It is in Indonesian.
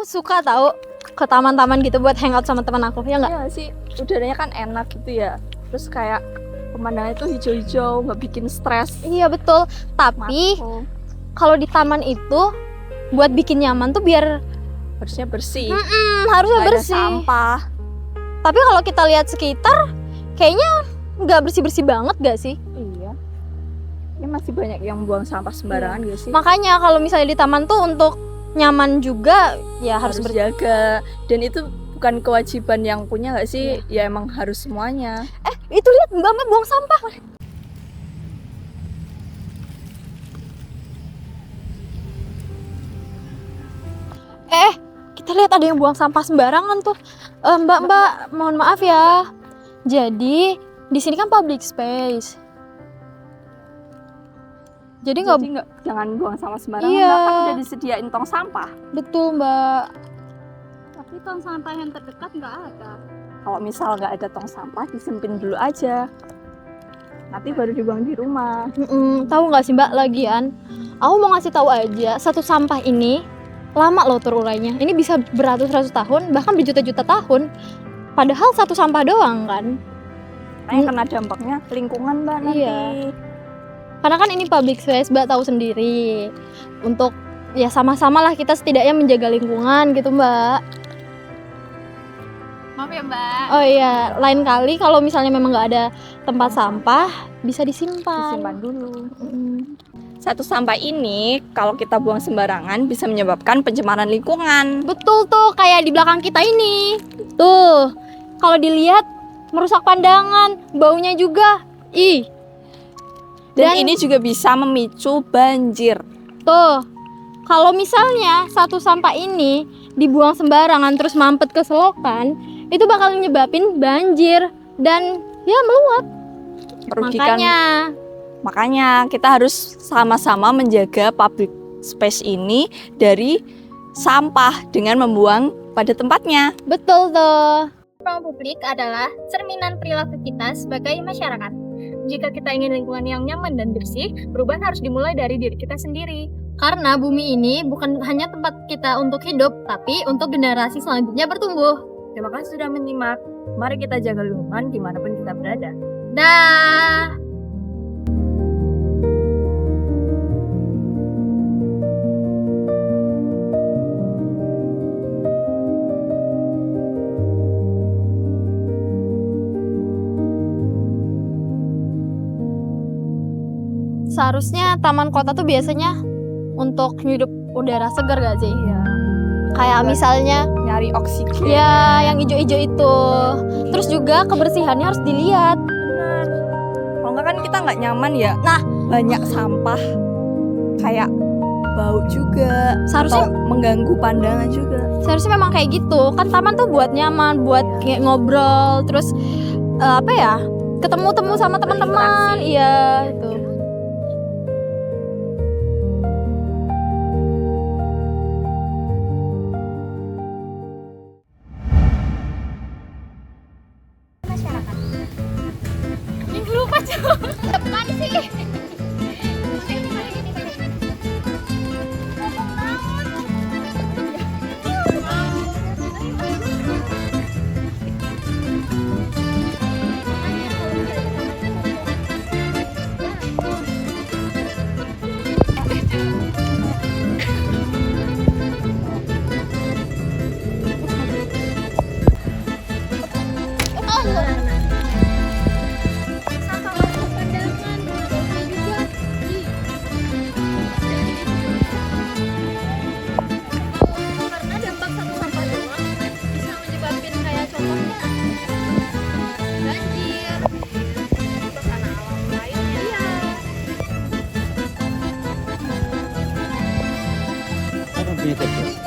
suka tahu ke taman-taman gitu buat hangout sama teman aku, ya nggak? Iya sih, udaranya kan enak gitu ya. Terus kayak pemandangannya tuh hijau-hijau, nggak bikin stres. Iya betul. Tapi Mako. kalau di taman itu buat bikin nyaman tuh biar Harusnya bersih, harusnya nggak ada bersih. sampah. Tapi kalau kita lihat sekitar, kayaknya nggak bersih-bersih banget gak sih? Iya. Ini masih banyak yang buang sampah sembarangan gak sih? Makanya kalau misalnya di taman tuh untuk nyaman juga ya harus berjaga. Dan itu bukan kewajiban yang punya gak sih? Ya emang harus semuanya. Itu lihat mbak-mbak buang sampah. Kita lihat ada yang buang sampah sembarangan tuh. Mbak, mohon maaf ya. Jadi di sini kan public space. Jadi Jangan buang sampah sembarangan. Iya. Bahkan udah disediain tong sampah. betul mbak. Tapi tong sampah yang terdekat nggak ada. Kalau misal nggak ada tong sampah, disempin dulu aja. Nanti baru dibuang di rumah. Tahu nggak sih mbak, lagian aku mau ngasih tahu aja, satu sampah ini lama loh terurainya. Ini bisa beratus-ratus tahun, bahkan berjuta-juta tahun. Padahal satu sampah doang kan. Karena kena dampaknya lingkungan mbak nanti. Iya. Karena kan ini public space, mbak tahu sendiri. Untuk ya sama-sama lah kita setidaknya menjaga lingkungan gitu mbak. Maaf ya mbak. Oh iya, lain kali kalau misalnya memang nggak ada tempat sampah, bisa disimpan. Disimpan dulu. Satu sampah ini kalau kita buang sembarangan bisa menyebabkan pencemaran lingkungan. Betul tuh, kayak di belakang kita ini. Tuh, kalau dilihat merusak pandangan, baunya juga. Ih. Dan ini juga bisa memicu banjir. Tuh, kalau misalnya satu sampah ini dibuang sembarangan terus mampet ke selokan, itu bakal nyebabin banjir dan ya meluap. Merugikan. Makanya kita harus sama-sama menjaga public space ini dari sampah dengan membuang pada tempatnya. Betul tuh. Ruang publik adalah cerminan perilaku kita sebagai masyarakat. Jika kita ingin lingkungan yang nyaman dan bersih, perubahan harus dimulai dari diri kita sendiri. Karena bumi ini bukan hanya tempat kita untuk hidup, tapi untuk generasi selanjutnya bertumbuh. Terima kasih sudah menyimak. Mari kita jaga lingkungan dimanapun kita berada. Dah. Seharusnya taman kota tuh biasanya untuk hidup udara segar gak sih? Iya. Kayak misalnya Nyari oksigen. ya yang hijau-hijau itu. Terus juga kebersihannya harus dilihat. Benar. Kalau nggak kan kita nggak nyaman ya. Nah, Banyak sampah. Kayak bau juga. Seharusnya- Atau mengganggu pandangan juga. seharusnya memang kayak gitu. Kan taman tuh buat nyaman, buat kayak ngobrol, terus apa ya? Ketemu-temu sama teman-teman. Berinteraksi. Iya, itu. Minggu lupa coba. Depan sih. Karena dampak satu sampah doang bisa menyebabkan kayak contohnya banjir, bencana alam lainnya. Iya. Apa punya tetes?